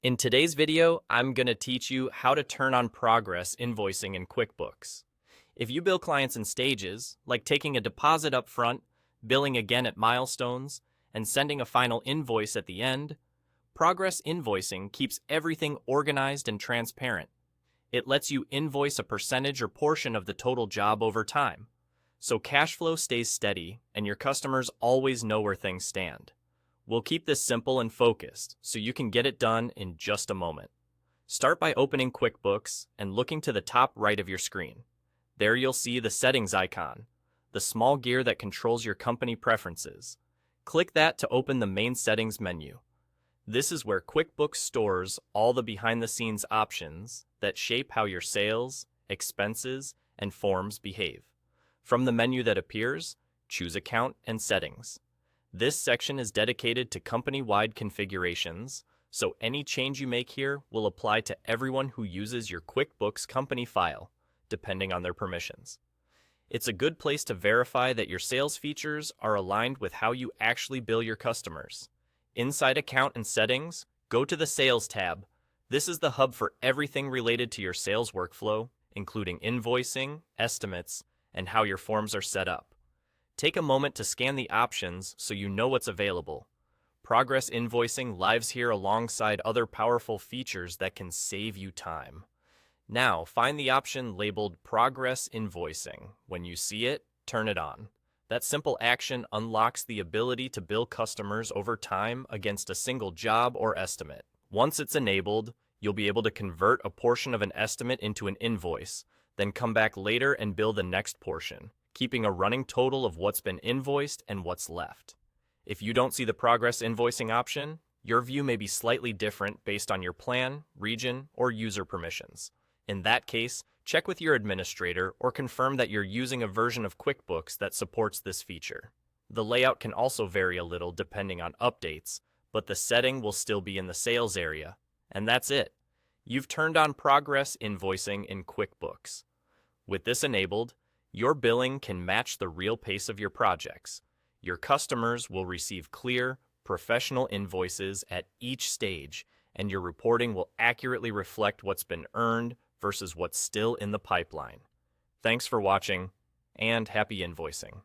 In today's video, I'm going to teach you how to turn on progress invoicing in QuickBooks. If you bill clients in stages, like taking a deposit up front, billing again at milestones, and sending a final invoice at the end, progress invoicing keeps everything organized and transparent. It lets you invoice a percentage or portion of the total job over time, so cash flow stays steady and your customers always know where things stand. We'll keep this simple and focused so you can get it done in just a moment. Start by opening QuickBooks and looking to the top right of your screen. There you'll see the settings icon, the small gear that controls your company preferences. Click that to open the main settings menu. This is where QuickBooks stores all the behind-the-scenes options that shape how your sales, expenses, and forms behave. From the menu that appears, choose Account and Settings. This section is dedicated to company-wide configurations, so any change you make here will apply to everyone who uses your QuickBooks company file, depending on their permissions. It's a good place to verify that your sales features are aligned with how you actually bill your customers. Inside Account and Settings, go to the Sales tab. This is the hub for everything related to your sales workflow, including invoicing, estimates, and how your forms are set up. Take a moment to scan the options so you know what's available. Progress invoicing lives here alongside other powerful features that can save you time. Now, find the option labeled Progress Invoicing. When you see it, turn it on. That simple action unlocks the ability to bill customers over time against a single job or estimate. Once it's enabled, you'll be able to convert a portion of an estimate into an invoice, then come back later and bill the next portion, keeping a running total of what's been invoiced and what's left. If you don't see the progress invoicing option, your view may be slightly different based on your plan, region, or user permissions. In that case, check with your administrator or confirm that you're using a version of QuickBooks that supports this feature. The layout can also vary a little depending on updates, but the setting will still be in the sales area. And that's it. You've turned on progress invoicing in QuickBooks. With this enabled, your billing can match the real pace of your projects. Your customers will receive clear, professional invoices at each stage, and your reporting will accurately reflect what's been earned versus what's still in the pipeline. Thanks for watching, and happy invoicing.